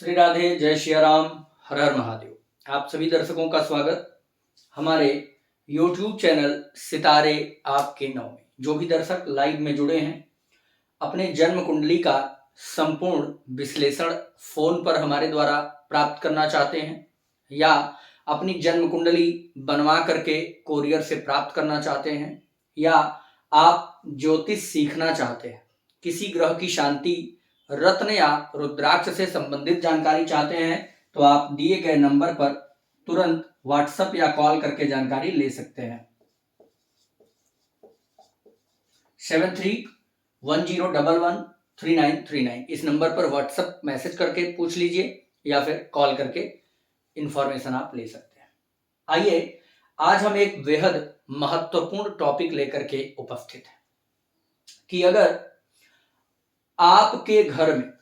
श्री राधे, जय श्री राम, हर हर महादेव। आप सभी दर्शकों का स्वागत हमारे YouTube चैनल सितारे आपके नाव में। जो भी दर्शक लाइव में जुड़े हैं, अपने जन्म कुंडली का संपूर्ण विश्लेषण फोन पर हमारे द्वारा प्राप्त करना चाहते हैं या अपनी जन्म कुंडली बनवा करके कोरियर से प्राप्त करना चाहते हैं या आप ज्योतिष सीखना चाहते हैं, किसी ग्रह की शांति, रत्न या रुद्राक्ष से संबंधित जानकारी चाहते हैं, तो आप दिए गए नंबर पर तुरंत व्हाट्सएप या कॉल करके जानकारी ले सकते हैं। 7310113939 इस नंबर पर व्हाट्सएप मैसेज करके पूछ लीजिए या फिर कॉल करके इंफॉर्मेशन आप ले सकते हैं। आइए, आज हम एक बेहद महत्वपूर्ण टॉपिक लेकर के उपस्थित हैं कि अगर आपके घर में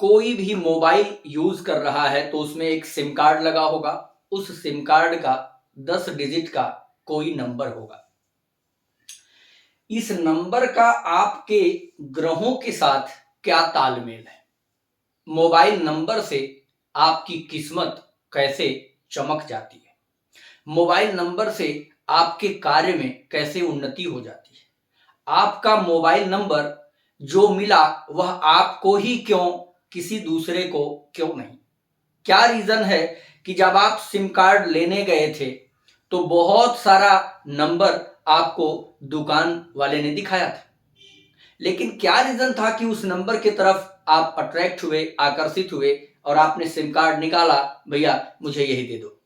कोई भी मोबाइल यूज कर रहा है तो उसमें एक सिम कार्ड लगा होगा, उस सिम कार्ड का 10 डिजिट का कोई नंबर होगा। इस नंबर का आपके ग्रहों के साथ क्या तालमेल है, मोबाइल नंबर से आपकी किस्मत कैसे चमक जाती है, मोबाइल नंबर से आपके कार्य में कैसे उन्नति हो जाती है, आपका मोबाइल नंबर जो मिला वह आपको ही क्यों, किसी दूसरे को क्यों नहीं। क्या रीजन है कि जब आप सिम कार्ड लेने गए थे तो बहुत सारा नंबर आपको दुकान वाले ने दिखाया था, लेकिन क्या रीजन था कि उस नंबर की तरफ आप अट्रैक्ट हुए, आकर्षित हुए और आपने सिम कार्ड निकाला, भैया मुझे यही दे दो।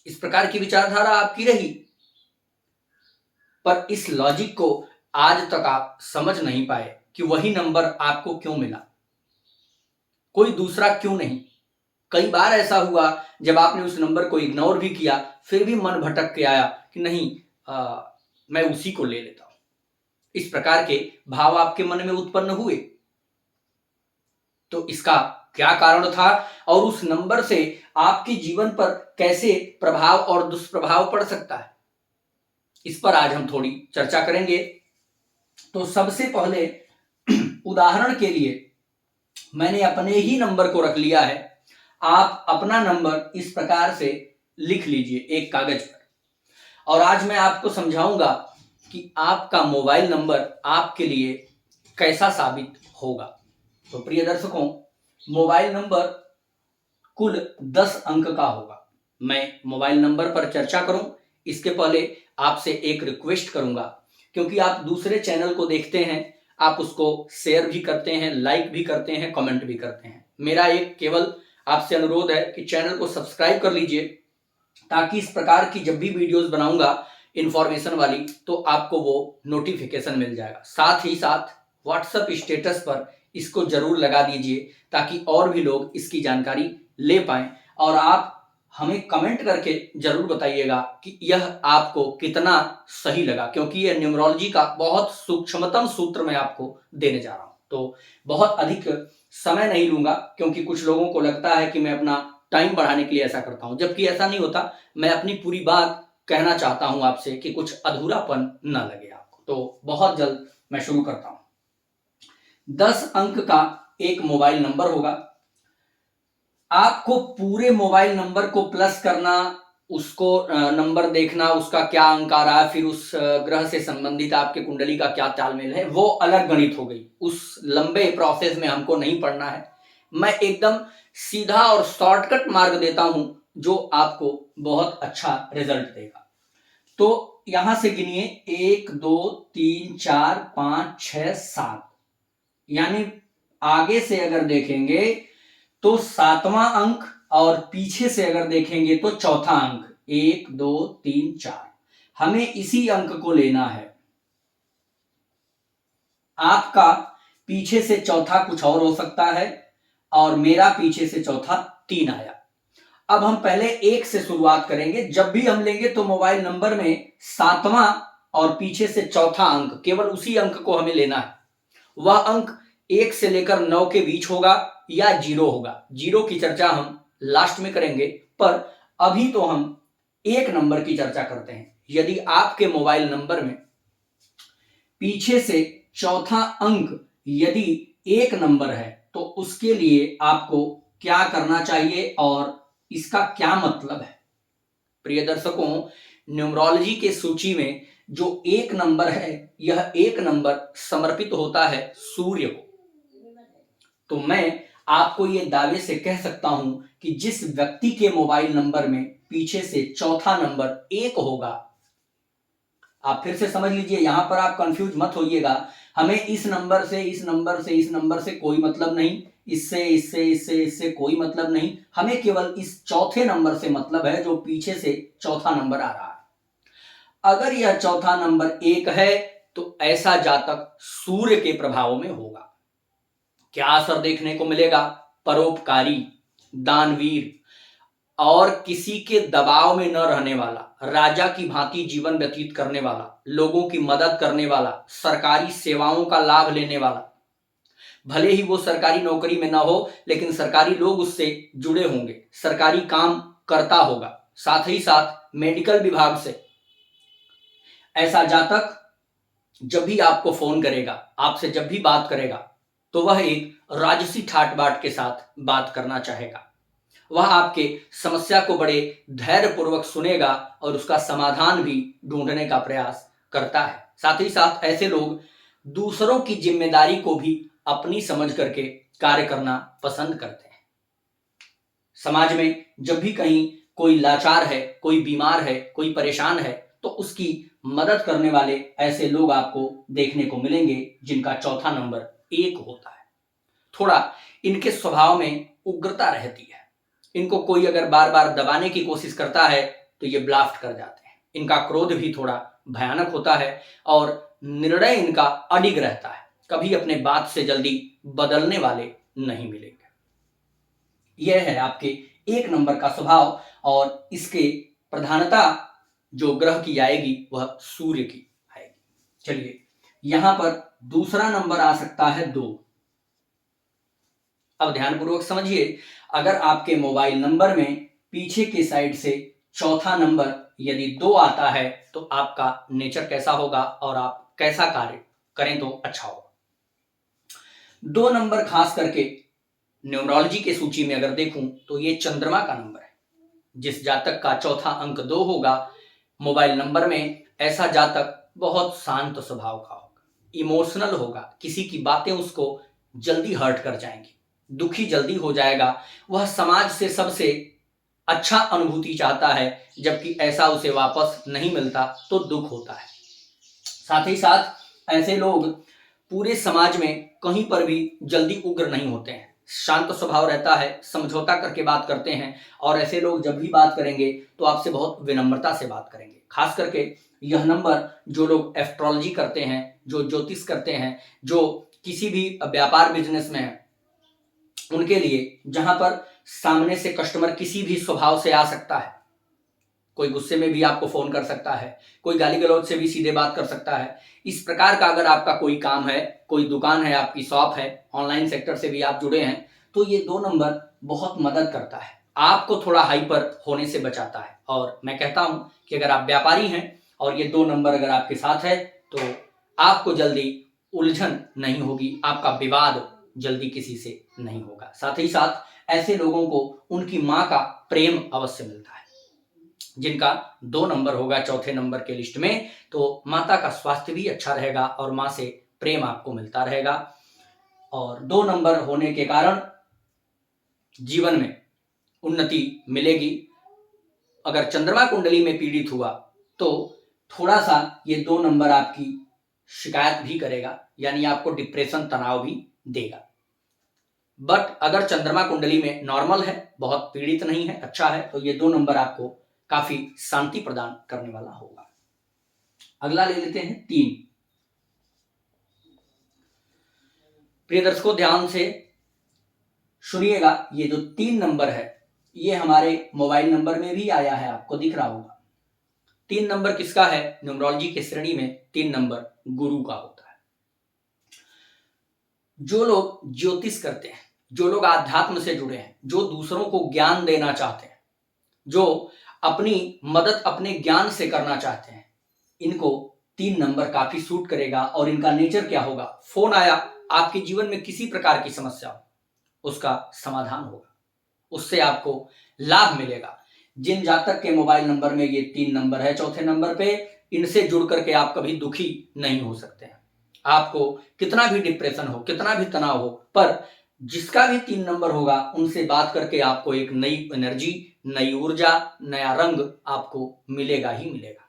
इस प्रकार की विचारधारा आपकी रही, पर इस लॉजिक को आज तक आप समझ नहीं पाए कि वही नंबर आपको क्यों मिला, कोई दूसरा क्यों नहीं। कई बार ऐसा हुआ जब आपने उस नंबर को इग्नोर भी किया, फिर भी मन भटक के आया कि नहीं, मैं उसी को ले लेता हूं। इस प्रकार के भाव आपके मन में उत्पन्न हुए, तो इसका क्या कारण था और उस नंबर से आपके जीवन पर कैसे प्रभाव और दुष्प्रभाव पड़ सकता है, इस पर आज हम थोड़ी चर्चा करेंगे। तो सबसे पहले उदाहरण के लिए मैंने अपने ही नंबर को रख लिया है। आप अपना नंबर इस प्रकार से लिख लीजिए एक कागज पर, और आज मैं आपको समझाऊंगा कि आपका मोबाइल नंबर आपके लिए कैसा साबित होगा। तो प्रिय दर्शकों, मोबाइल नंबर कुल 10 अंक का होगा। मैं मोबाइल नंबर पर चर्चा करूं इसके पहले आपसे एक रिक्वेस्ट करूंगा, क्योंकि आप दूसरे चैनल को देखते हैं, आप उसको शेयर भी करते हैं, लाइक भी करते हैं, कमेंट भी करते हैं। मेरा एक केवल आपसे अनुरोध है कि चैनल को सब्सक्राइब कर लीजिए, ताकि इस प्रकार की जब भी वीडियोस बनाऊंगा इंफॉर्मेशन वाली, तो आपको वो नोटिफिकेशन मिल जाएगा। साथ ही साथ व्हाट्सएप स्टेटस पर इसको जरूर लगा दीजिए, ताकि और भी लोग इसकी जानकारी ले पाएं। और आप हमें कमेंट करके जरूर बताइएगा कि यह आपको कितना सही लगा, क्योंकि यह न्यूमरोलॉजी का बहुत सूक्ष्मतम सूत्र मैं आपको देने जा रहा हूं। तो बहुत अधिक समय नहीं लूंगा, क्योंकि कुछ लोगों को लगता है कि मैं अपना टाइम बढ़ाने के लिए ऐसा करता हूं, जबकि ऐसा नहीं होता। मैं अपनी पूरी बात कहना चाहता हूं आपसे कि कुछ अधूरापन न लगे आपको। तो बहुत जल्द मैं शुरू करता हूं। 10 अंक का एक मोबाइल नंबर होगा। आपको पूरे मोबाइल नंबर को प्लस करना, उसको नंबर देखना, उसका क्या अंक आ रहा है, फिर उस ग्रह से संबंधित आपके कुंडली का क्या तालमेल है, वो अलग गणित हो गई। उस लंबे प्रोसेस में हमको नहीं पढ़ना है। मैं एकदम सीधा और शॉर्टकट मार्ग देता हूं जो आपको बहुत अच्छा रिजल्ट देगा। तो यहां से गिनिए 1 2 3 4 5 6 7, यानी आगे से अगर देखेंगे तो 7वां अंक, और पीछे से अगर देखेंगे तो चौथा अंक। 1 2 3 4, हमें इसी अंक को लेना है। आपका पीछे से चौथा कुछ और हो सकता है, और मेरा पीछे से चौथा 3 आया। अब हम पहले 1 से शुरुआत करेंगे। जब भी हम लेंगे तो मोबाइल नंबर में 7वां और पीछे से चौथा अंक, केवल उसी अंक को हमें लेना है। वह अंक 1 से लेकर 9 के बीच होगा या 0 होगा। 0 की चर्चा हम लास्ट में करेंगे, पर अभी तो हम एक नंबर की चर्चा करते हैं। यदि आपके मोबाइल नंबर में पीछे से चौथा अंक यदि 1 नंबर है तो उसके लिए आपको क्या करना चाहिए और इसका क्या मतलब है। प्रिय दर्शकों, न्यूमरोलॉजी के सूची में जो एक नंबर है, यह एक नंबर समर्पित होता है सूर्य को। तो मैं आपको ये दावे से कह सकता हूं कि जिस व्यक्ति के मोबाइल नंबर में पीछे से चौथा नंबर 1 होगा, आप फिर से समझ लीजिए, यहां पर आप कंफ्यूज मत होइएगा। हमें इस नंबर से इस नंबर से इस नंबर से कोई मतलब नहीं, इससे इससे इससे इससे कोई मतलब नहीं, हमें केवल इस चौथे नंबर से मतलब है जो पीछे से चौथा नंबर आ रहा है। अगर यह चौथा नंबर 1 है तो ऐसा जातक सूर्य के प्रभाव में होगा। क्या असर देखने को मिलेगा? परोपकारी, दानवीर और किसी के दबाव में न रहने वाला, राजा की भांति जीवन व्यतीत करने वाला, लोगों की मदद करने वाला, सरकारी सेवाओं का लाभ लेने वाला। भले ही वो सरकारी नौकरी में ना हो, लेकिन सरकारी लोग उससे जुड़े होंगे, सरकारी काम करता होगा, साथ ही साथ मेडिकल विभाग से। ऐसा जातक जब भी आपको फोन करेगा, आपसे जब भी बात करेगा, तो वह एक राजसी ठाट बाट के साथ बात करना चाहेगा। वह आपके समस्या को बड़े धैर्यपूर्वक सुनेगा और उसका समाधान भी ढूंढने का प्रयास करता है। साथ ही साथ ऐसे लोग दूसरों की जिम्मेदारी को भी अपनी समझ करके कार्य करना पसंद करते हैं। समाज में जब भी कहीं कोई लाचार है, कोई बीमार है, कोई परेशान है, तो उसकी मदद करने वाले ऐसे लोग आपको देखने को मिलेंगे जिनका चौथा नंबर 1 होता है। थोड़ा इनके स्वभाव में उग्रता रहती है। इनको कोई अगर बार बार दबाने की कोशिश करता है तो ये ब्लास्ट कर जाते हैं। इनका क्रोध भी थोड़ा भयानक होता है और निर्णय इनका अडिग रहता है। कभी अपने बात से जल्दी बदलने वाले नहीं मिलेंगे। यह है आपके 1 नंबर का स्वभाव और इसके प्रधानता जो ग्रह की आएगी वह सूर्य की आएगी। चलिए, यहां पर दूसरा नंबर आ सकता है 2। अब ध्यानपूर्वक समझिए, अगर आपके मोबाइल नंबर में पीछे की साइड से चौथा नंबर यदि 2 आता है तो आपका नेचर कैसा होगा और आप कैसा कार्य करें तो अच्छा होगा। 2 नंबर खास करके न्यूमरोलॉजी के सूची में अगर देखूं तो ये चंद्रमा का नंबर है। जिस जातक का चौथा अंक 2 होगा मोबाइल नंबर में, ऐसा जातक बहुत शांत स्वभाव का होगा, इमोशनल होगा, किसी की बातें उसको जल्दी हर्ट कर जाएंगी, दुखी जल्दी हो जाएगा। वह समाज से सबसे अच्छा अनुभूति चाहता है, जबकि ऐसा उसे वापस नहीं मिलता तो दुख होता है। साथ ही साथ ऐसे लोग पूरे समाज में कहीं पर भी जल्दी उग्र नहीं होते हैं, शांत स्वभाव रहता है, समझौता करके बात करते हैं और ऐसे लोग जब भी बात करेंगे तो आपसे बहुत विनम्रता से बात करेंगे। खास करके यह नंबर जो लोग एस्ट्रोलॉजी करते हैं, जो ज्योतिष करते हैं, जो किसी भी व्यापार बिजनेस में है, उनके लिए जहां पर सामने से कस्टमर किसी भी स्वभाव से आ सकता है, कोई गुस्से में भी आपको फोन कर सकता है, कोई गाली गलौज से भी सीधे बात कर सकता है। इस प्रकार का अगर आपका कोई काम है, कोई दुकान है, आपकी शॉप है, ऑनलाइन सेक्टर से भी आप जुड़े हैं, तो ये 2 नंबर बहुत मदद करता है, आपको थोड़ा हाइपर होने से बचाता है। और मैं कहता हूं कि अगर आप व्यापारी हैं और ये 2 नंबर अगर आपके साथ है तो आपको जल्दी उलझन नहीं होगी, आपका विवाद जल्दी किसी से नहीं होगा। साथ ही साथ ऐसे लोगों को उनकी माँ का प्रेम अवश्य मिलता है। जिनका 2 नंबर होगा चौथे नंबर के लिस्ट में, तो माता का स्वास्थ्य भी अच्छा रहेगा और माँ से प्रेम आपको मिलता रहेगा। और 2 नंबर होने के कारण जीवन में उन्नति मिलेगी। अगर चंद्रमा कुंडली में पीड़ित हुआ तो थोड़ा सा ये 2 नंबर आपकी शिकायत भी करेगा, यानी आपको डिप्रेशन, तनाव भी देगा। बट अगर चंद्रमा कुंडली में नॉर्मल है, बहुत पीड़ित नहीं है, अच्छा है, तो ये 2 नंबर आपको काफी शांति प्रदान करने वाला होगा। अगला ले लेते हैं 3। प्रिय दर्शकों, ध्यान से सुनिएगा, ये जो 3 नंबर है ये हमारे मोबाइल नंबर में भी आया है, आपको दिख रहा होगा। 3 नंबर किसका है? न्यूमरोलॉजी की श्रेणी में 3 नंबर गुरु का होता है। जो लोग ज्योतिष करते हैं, जो लोग आध्यात्म से जुड़े हैं, जो दूसरों को ज्ञान देना चाहते हैं, जो अपनी मदद अपने ज्ञान से करना चाहते हैं, इनको 3 नंबर काफी सूट करेगा। और इनका नेचर क्या होगा? फोन आया, आपके जीवन में किसी प्रकार की समस्या हो, उसका समाधान होगा, उससे आपको लाभ मिलेगा। जिन जातक के मोबाइल नंबर में ये 3 नंबर है चौथे नंबर पे, इनसे जुड़ करके आप कभी दुखी नहीं हो सकते हैं। आपको कितना भी डिप्रेशन हो, कितना भी तनाव हो, पर जिसका भी 3 नंबर होगा उनसे बात करके आपको एक नई एनर्जी, नई ऊर्जा, नया रंग आपको मिलेगा ही मिलेगा।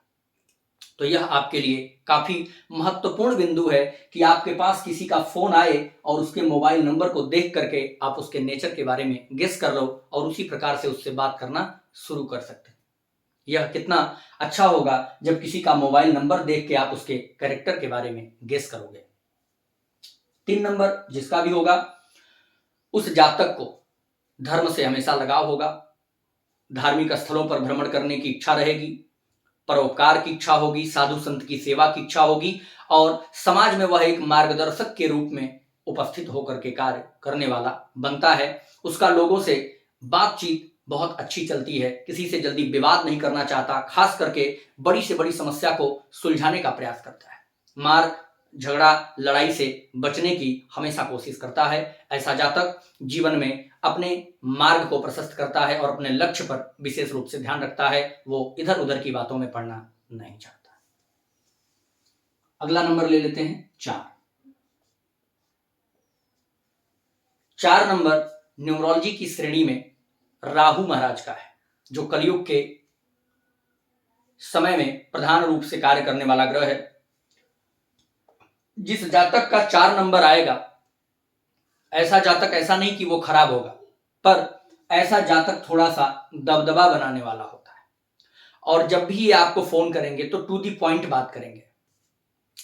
तो यह आपके लिए काफी महत्वपूर्ण बिंदु है कि आपके पास किसी का फोन आए और उसके मोबाइल नंबर को देख करके आप उसके नेचर के बारे में गेस कर लो और उसी प्रकार से उससे बात करना शुरू कर सकते हैं। यह कितना अच्छा होगा जब किसी का मोबाइल नंबर देख के आप उसके कैरेक्टर के बारे में गेस करोगे। 3 नंबर जिसका भी होगा, उस जातक को धर्म से हमेशा लगाव होगा, धार्मिक स्थलों पर भ्रमण करने की इच्छा रहेगी, परोपकार की इच्छा होगी, साधु संत की सेवा की इच्छा होगी और समाज में वह एक मार्गदर्शक के रूप में उपस्थित होकर के कार्य करने वाला बनता है। उसका लोगों से बातचीत बहुत अच्छी चलती है, किसी से जल्दी विवाद नहीं करना चाहता, खास करके बड़ी से बड़ी समस्या को सुलझाने का प्रयास करता है, मार झगड़ा लड़ाई से बचने की हमेशा कोशिश करता है। ऐसा जातक जीवन में अपने मार्ग को प्रशस्त करता है और अपने लक्ष्य पर विशेष रूप से ध्यान रखता है, वो इधर उधर की बातों में पड़ना नहीं चाहता। अगला नंबर ले लेते हैं 4। 4 नंबर न्यूमरोलॉजी की श्रेणी में राहु महाराज का है, जो कलयुग के समय में प्रधान रूप से कार्य करने वाला ग्रह है। जिस जातक का 4 नंबर आएगा, ऐसा जातक ऐसा नहीं कि वो खराब होगा, पर ऐसा जातक थोड़ा सा दबदबा बनाने वाला होता है और जब भी ये आपको फोन करेंगे तो टू दी पॉइंट बात करेंगे।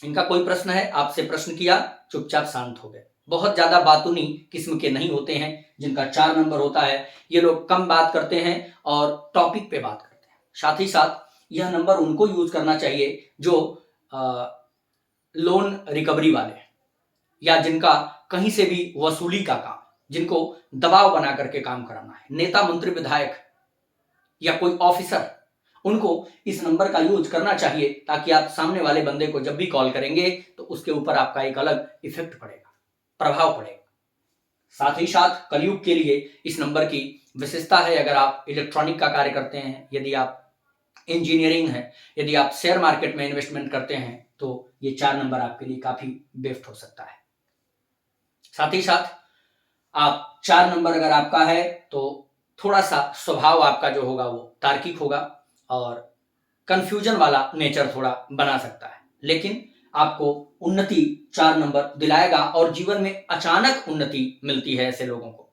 इनका कोई प्रश्न है, आपसे प्रश्न किया, चुपचाप शांत हो गए। बहुत ज्यादा बातूनी किस्म के नहीं होते हैं। जिनका 4 नंबर होता है, ये लोग कम बात करते हैं और टॉपिक पे बात करते हैं। साथ ही साथ यह नंबर उनको यूज करना चाहिए जो लोन रिकवरी वाले हैं या जिनका कहीं से भी वसूली का काम, जिनको दबाव बना करके काम कराना है, नेता मंत्री विधायक या कोई ऑफिसर, उनको इस नंबर का यूज करना चाहिए ताकि आप सामने वाले बंदे को जब भी कॉल करेंगे तो उसके ऊपर आपका एक अलग इफेक्ट पड़ेगा, प्रभाव पड़ेगा। साथ ही साथ कलयुग के लिए इस नंबर की विशेषता है, अगर आप इलेक्ट्रॉनिक का कार्य करते हैं, यदि आप इंजीनियरिंग है, यदि आप शेयर मार्केट में इन्वेस्टमेंट करते हैं, तो ये 4 नंबर आपके लिए काफी बेस्ट हो सकता है। साथ ही साथ आप 4 नंबर अगर आपका है तो थोड़ा सा स्वभाव आपका जो होगा वो तार्किक होगा और कंफ्यूजन वाला नेचर थोड़ा बना सकता है, लेकिन आपको उन्नति 4 नंबर दिलाएगा और जीवन में अचानक उन्नति मिलती है ऐसे लोगों को।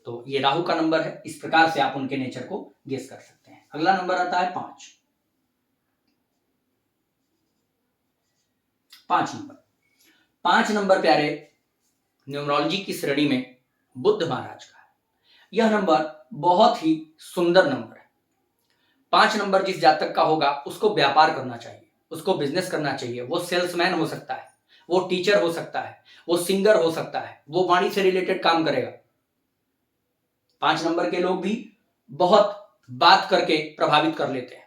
तो ये राहु का नंबर है, इस प्रकार से आप उनके नेचर को गेस कर सकते हैं। अगला नंबर आता है 5। 5 नंबर। 5 नंबर प्यारे न्यूमरोलॉजी की श्रेणी में बुध महाराज का है। यह नंबर बहुत ही सुंदर नंबर है। 5 नंबर जिस जातक का होगा उसको व्यापार करना चाहिए, उसको बिजनेस करना चाहिए। वो सेल्समैन हो सकता है, वो टीचर हो सकता है, वो सिंगर हो सकता है, वो वाणी से रिलेटेड काम करेगा। 5 नंबर के लोग भी बहुत बात करके प्रभावित कर लेते हैं।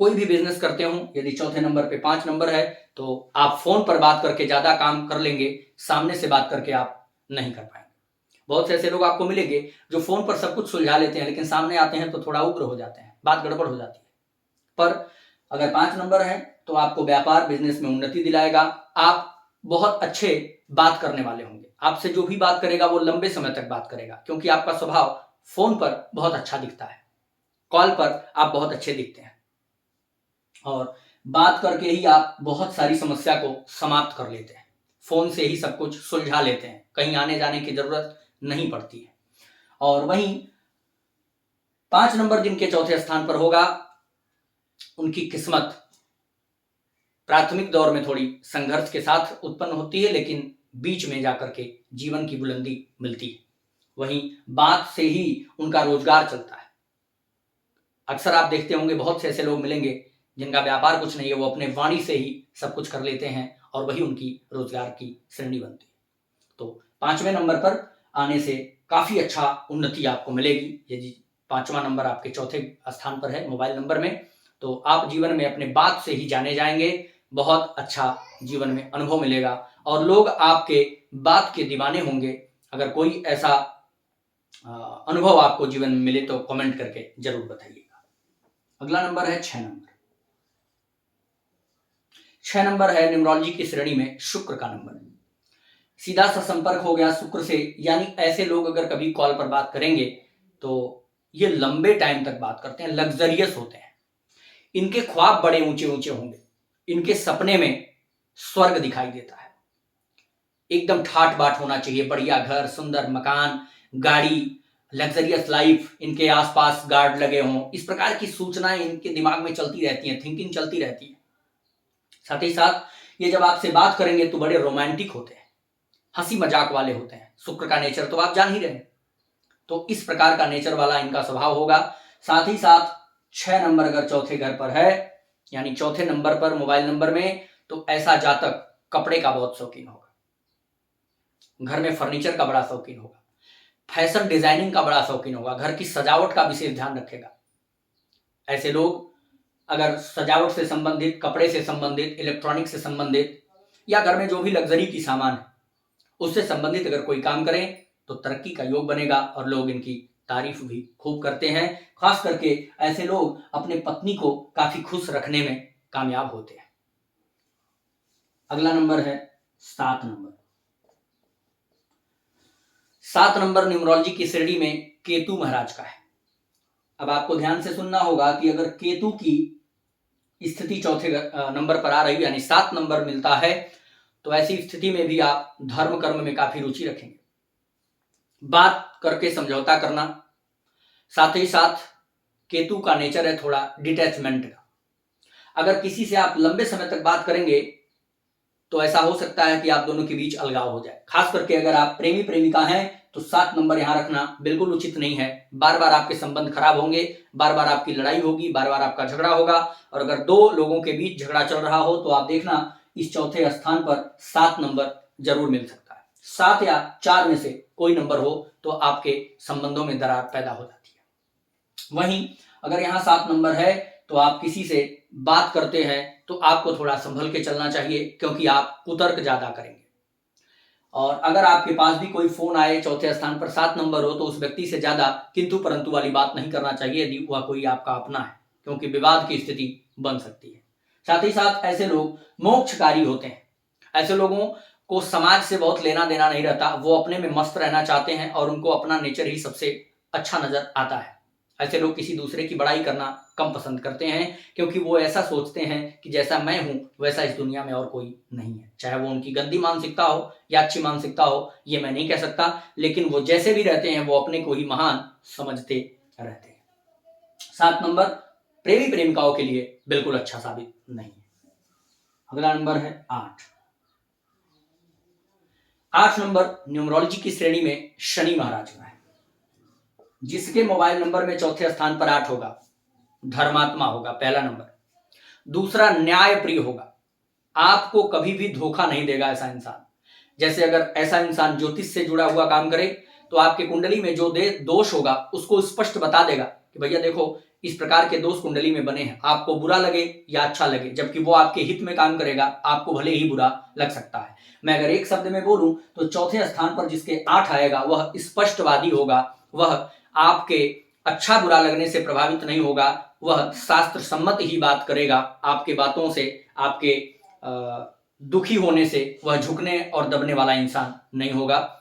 कोई भी बिजनेस करते हो, यदि चौथे नंबर पे 5 नंबर है तो आप फोन पर बात करके ज्यादा काम कर लेंगे, सामने से बात करके आप नहीं कर पाएंगे। बहुत से ऐसे लोग आपको मिलेंगे जो फोन पर सब कुछ सुलझा लेते हैं, लेकिन सामने आते हैं तो थोड़ा उग्र हो जाते हैं, बात गड़बड़ हो जाती है। पर अगर 5 नंबर है तो आपको व्यापार बिजनेस में उन्नति दिलाएगा। आप बहुत अच्छे बात करने वाले होंगे, आपसे जो भी बात करेगा वो लंबे समय तक बात करेगा, क्योंकि आपका स्वभाव फोन पर बहुत अच्छा दिखता है, कॉल पर आप बहुत अच्छे दिखते हैं और बात करके ही आप बहुत सारी समस्या को समाप्त कर लेते हैं। फोन से ही सब कुछ सुलझा लेते हैं, कहीं आने जाने की जरूरत नहीं पड़ती है। और वहीं 5 नंबर जिनके चौथे स्थान पर होगा, उनकी किस्मत प्राथमिक दौर में थोड़ी संघर्ष के साथ उत्पन्न होती है, लेकिन बीच में जाकर के जीवन की बुलंदी मिलती है। वहीं बात से ही उनका रोजगार चलता है। अक्सर आप देखते होंगे बहुत से ऐसे लोग मिलेंगे जिनका व्यापार कुछ नहीं है, वो अपने वाणी से ही सब कुछ कर लेते हैं और वही उनकी रोजगार की श्रेणी बनती है। तो 5वें नंबर पर आने से काफी अच्छा उन्नति आपको मिलेगी। यदि 5वां नंबर आपके चौथे स्थान पर है मोबाइल नंबर में, तो आप जीवन में अपने बात से ही जाने जाएंगे, बहुत अच्छा जीवन में अनुभव मिलेगा और लोग आपके बात के दीवाने होंगे, अगर कोई ऐसा अनुभव आपको जीवन में मिले तो कमेंट करके जरूर बताइएगा। अगला नंबर है 6 नंबर। 6 नंबर है न्यूमरोलॉजी की श्रेणी में शुक्र का नंबर। सीधा सा संपर्क हो गया शुक्र से, यानी ऐसे लोग अगर कभी कॉल पर बात करेंगे तो ये लंबे टाइम तक बात करते हैं, लग्जरियस होते हैं, इनके ख्वाब बड़े ऊंचे ऊंचे होंगे, इनके सपने में स्वर्ग दिखाई देता है, एकदम ठाट बाट होना चाहिए, बढ़िया घर, सुंदर मकान, गाड़ी, लग्जरियस लाइफ, इनके आसपास गार्ड लगे हों, इस प्रकार की सूचनाएं इनके दिमाग में चलती रहती हैं, थिंकिंग चलती रहती है। साथ ही साथ ये जब आपसे बात करेंगे तो बड़े रोमांटिक होते हैं, हंसी मजाक वाले होते हैं। शुक्र का नेचर तो आप जान ही रहे हैं, तो इस प्रकार का नेचर वाला इनका स्वभाव होगा। साथ ही साथ 6 नंबर अगर चौथे घर पर है, यानी चौथे नंबर पर मोबाइल नंबर में, तो ऐसा जातक कपड़े का बहुत शौकीन होगा, घर में फर्नीचर का बड़ा शौकीन होगा, फैशन डिजाइनिंग का बड़ा शौकीन होगा, घर की सजावट का विशेष ध्यान रखेगा। ऐसे लोग अगर सजावट से संबंधित, कपड़े से संबंधित, इलेक्ट्रॉनिक से संबंधित, या घर में जो भी लग्जरी की सामान है उससे संबंधित अगर कोई काम करें तो तरक्की का योग बनेगा और लोग इनकी तारीफ भी खूब करते हैं। खास करके ऐसे लोग अपने पत्नी को काफी खुश रखने में कामयाब होते हैं। अगला नंबर है 7 नंबर। 7 नंबर न्यूमरोलॉजी की श्रेणी में केतु महाराज का है। अब आपको ध्यान से सुनना होगा कि अगर केतु की स्थिति चौथे नंबर पर आ रही है, यानी 7 नंबर मिलता है, तो ऐसी स्थिति में भी आप धर्म कर्म में काफी रुचि रखेंगे, बात करके समझौता करना। साथ ही साथ केतु का नेचर है थोड़ा डिटैचमेंट का। अगर किसी से आप लंबे समय तक बात करेंगे तो ऐसा हो सकता है कि आप दोनों के बीच अलगाव हो जाए। खास करके अगर आप प्रेमी प्रेमिका हैं तो 7 नंबर यहां रखना बिल्कुल उचित नहीं है। बार बार आपके संबंध खराब होंगे, बार बार आपकी लड़ाई होगी, बार बार आपका झगड़ा होगा। और अगर 2 लोगों के बीच झगड़ा चल रहा हो तो आप देखना इस चौथे स्थान पर 7 नंबर जरूर मिल सकता है। 7 या 4 में से कोई नंबर हो तो आपके संबंधों में दरार पैदा हो जाती है। वहीं अगर यहाँ 7 नंबर है तो आप किसी से बात करते हैं तो आपको थोड़ा संभल के चलना चाहिए, क्योंकि आप कुतर्क ज्यादा करेंगे। और अगर आपके पास भी कोई फोन आए, चौथे स्थान पर 7 नंबर हो, तो उस व्यक्ति से ज्यादा किंतु परंतु वाली बात नहीं करना चाहिए यदि वह कोई आपका अपना है, क्योंकि विवाद की स्थिति बन सकती है। साथ ही साथ ऐसे लोग मोक्षकारी होते हैं। ऐसे लोगों को समाज से बहुत लेना देना नहीं रहता, वो अपने में मस्त रहना चाहते हैं और उनको अपना नेचर ही सबसे अच्छा नजर आता है। ऐसे लोग किसी दूसरे की बड़ाई करना कम पसंद करते हैं, क्योंकि वो ऐसा सोचते हैं कि जैसा मैं हूं वैसा इस दुनिया में और कोई नहीं है। चाहे वो उनकी गंदी मानसिकता हो या अच्छी मानसिकता हो, ये मैं नहीं कह सकता, लेकिन वो जैसे भी रहते हैं वो अपने को ही महान समझते रहते हैं। 7 नंबर प्रेमी प्रेमिकाओं के लिए बिल्कुल अच्छा साबित नहीं है। अगला नंबर है 8। 8 नंबर न्यूमरोलॉजी की श्रेणी में शनि महाराज का है। जिसके मोबाइल नंबर में चौथे स्थान पर 8 होगा, धर्मात्मा होगा, पहला नंबर। दूसरा, न्याय प्रिय होगा, आपको कभी भी धोखा नहीं देगा ऐसा इंसान। जैसे अगर ऐसा इंसान ज्योतिष से जुड़ा हुआ काम करे तो आपके कुंडली में जो दोष होगा उसको स्पष्ट बता देगा कि भैया देखो इस प्रकार के दोष कुंडली में बने हैं, आपको बुरा लगे या अच्छा लगे, जबकि वो आपके हित में काम करेगा, आपको भले ही बुरा लग सकता है। मैं अगर एक शब्द में बोलूं तो चौथे स्थान पर जिसके 8 आएगा वह स्पष्टवादी होगा, वह आपके अच्छा बुरा लगने से प्रभावित नहीं होगा, वह शास्त्र सम्मत ही बात करेगा, आपके बातों से, आपके दुखी होने से वह झुकने और दबने वाला इंसान नहीं होगा।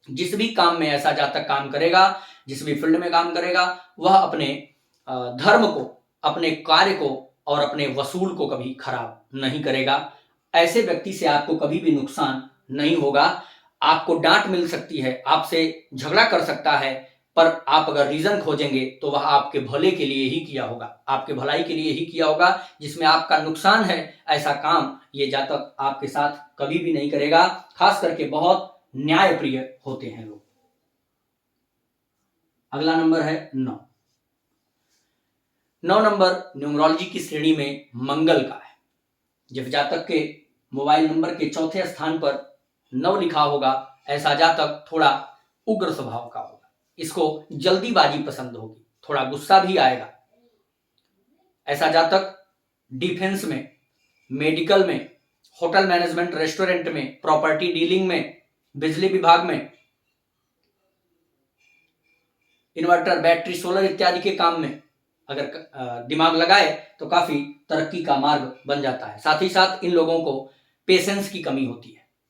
जिस भी काम में ऐसा जातक काम करेगा, जिस भी फील्ड में काम करेगा, वह अपने धर्म को, अपने कार्य को और अपने वसूल को कभी खराब नहीं करेगा। ऐसे व्यक्ति से आपको कभी भी नुकसान नहीं होगा। आपको डांट मिल सकती है, आपसे झगड़ा कर सकता है, पर आप अगर रीजन खोजेंगे तो वह आपके भले के लिए ही किया होगा, आपके भलाई के लिए ही किया होगा। जिसमें आपका नुकसान है ऐसा काम ये जातक आपके साथ कभी भी नहीं करेगा। खास करके बहुत न्यायप्रिय होते हैं लोग। अगला नंबर है 9। 9 नंबर न्यूमरोलॉजी की श्रेणी में मंगल का है। जब जातक के मोबाइल नंबर के चौथे स्थान पर 9 लिखा होगा, ऐसा जातक थोड़ा उग्र स्वभाव का होगा, इसको जल्दीबाजी पसंद होगी, थोड़ा गुस्सा भी आएगा। ऐसा जातक डिफेंस में, मेडिकल में, होटल मैनेजमेंट, रेस्टोरेंट में, प्रॉपर्टी डीलिंग में, बिजली विभाग में इन्वर्टर, बैटरी, सोलर इत्यादि के काम में अगर दिमाग लगाए तो काफी तरक्की का मार्ग बन जाता है। साथ ही साथ इन लोगों को पेशेंस की कमी होती है।